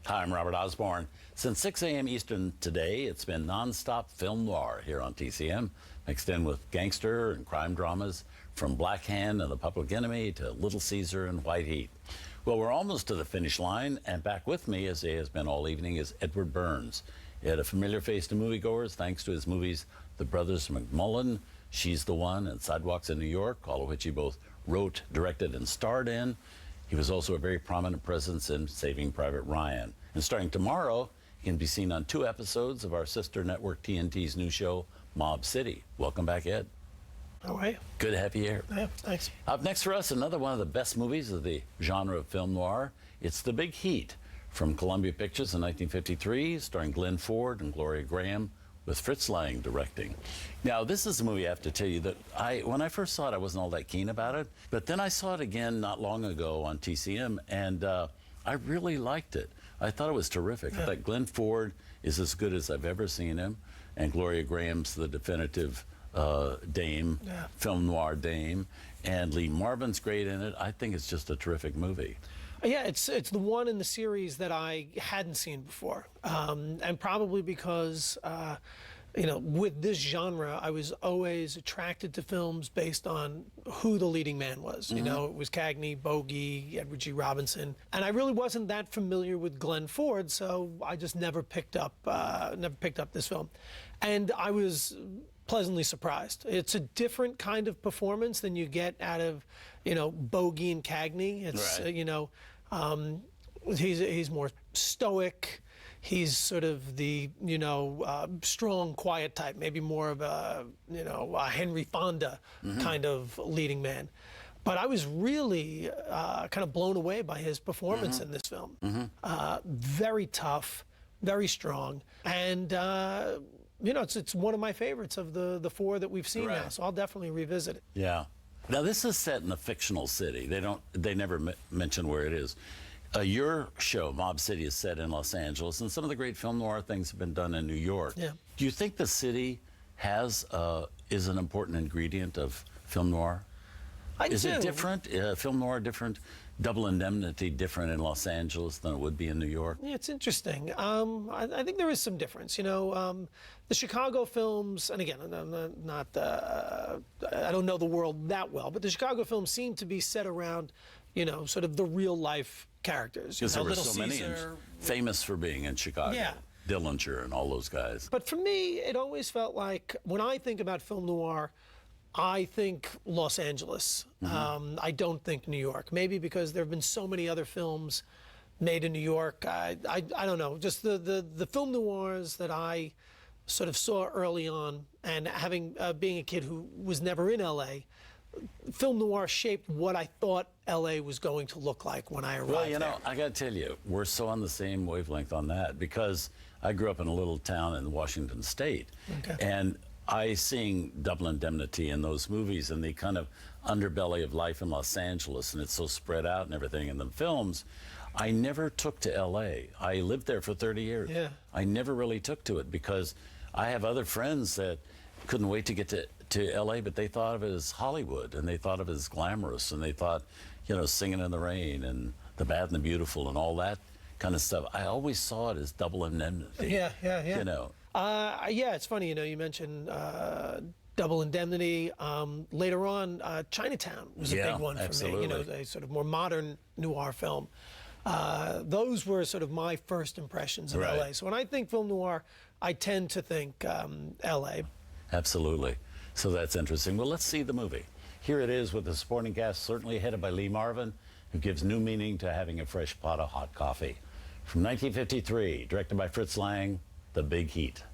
Hi, I'm Robert Osborne. Since 6 a.m. Eastern today, it's been nonstop film noir here on TCM, mixed in with gangster and crime dramas, from Black Hand and The Public Enemy to Little Caesar and White Heat. Well, we're almost to the finish line, and back with me, as he has been all evening, is Edward Burns. He had a familiar face to moviegoers thanks to his movies The Brothers McMullen, She's the One, and Sidewalks in New York, all of which he both wrote, directed, and starred in. He was also a very prominent presence in Saving Private Ryan. And starting tomorrow, he can be seen on 2 episodes of our sister network TNT's new show, Mob City. Welcome back, Ed. How are you? Good to have you here. Yeah, thanks. Up next for us, another one of the best movies of the genre of film noir. It's The Big Heat from Columbia Pictures in 1953, starring Glenn Ford and Gloria Graham, with Fritz Lang directing. Now, this is a movie I have to tell you that when I first saw it, I wasn't all that keen about it. But then I saw it again not long ago on TCM, and I really liked it. I thought it was terrific. Yeah. I thought Glenn Ford is as good as I've ever seen him, and Gloria Graham's the definitive dame, film noir dame, and Lee Marvin's great in it. I think it's just a terrific movie. Yeah, it's the one in the series that I hadn't seen before, and probably because with this genre, I was always attracted to films based on who the leading man was. You know, it was Cagney, Bogey, Edward G. Robinson, and I really wasn't that familiar with Glenn Ford, so I just never picked up this film, and I was pleasantly surprised. It's a different kind of performance than you get out of, Bogey and Cagney. It's right. He's more stoic. He's sort of the strong, quiet type, maybe more of a a Henry Fonda kind of leading man. But I was really kind of blown away by his performance in this film. Very tough, very strong, and it's one of my favorites of the 4 that we've seen now. So I'll definitely revisit it. Yeah. Now, this is set in a fictional city. They never mention where it is. Your show, Mob City, is set in Los Angeles, and some of the great film noir things have been done in New York. Yeah. Do you think the city is an important ingredient of film noir? Is it different? Film noir different? Double Indemnity different in Los Angeles than it would be in New York? Yeah, it's interesting. I think there is some difference. The Chicago films, and again, I'm not I don't know the world that well, but the Chicago films seem to be set around, sort of the real life characters. Because there were Little so many famous for being in Chicago. Yeah. Dillinger and all those guys. But for me, it always felt like when I think about film noir, I think Los Angeles. I don't think New York. Maybe because there have been so many other films made in New York. I don't know. Just the film noirs that I sort of saw early on, and being a kid who was never in L.A., film noir shaped what I thought L.A. was going to look like when I arrived there. I got to tell you, we're so on the same wavelength on that, because I grew up in a little town in Washington State. Okay. And I sing Double Indemnity in those movies and the kind of underbelly of life in Los Angeles, and it's so spread out and everything in the films. I never took to L.A. I lived there for 30 years. Yeah. I never really took to it because I have other friends that couldn't wait to get to L.A., but they thought of it as Hollywood, and they thought of it as glamorous, and they thought, Singing in the Rain and The Bad and the Beautiful and all that kind of stuff. I always saw it as Double Indemnity. Yeah. Yeah, it's funny, you mentioned Double Indemnity. Later on, Chinatown was a big one for me. A sort of more modern noir film. Those were sort of my first impressions of L.A. So when I think film noir, I tend to think L.A. Absolutely. So that's interesting. Well, let's see the movie. Here it is with the supporting cast, certainly headed by Lee Marvin, who gives new meaning to having a fresh pot of hot coffee. From 1953, directed by Fritz Lang, The Big Heat.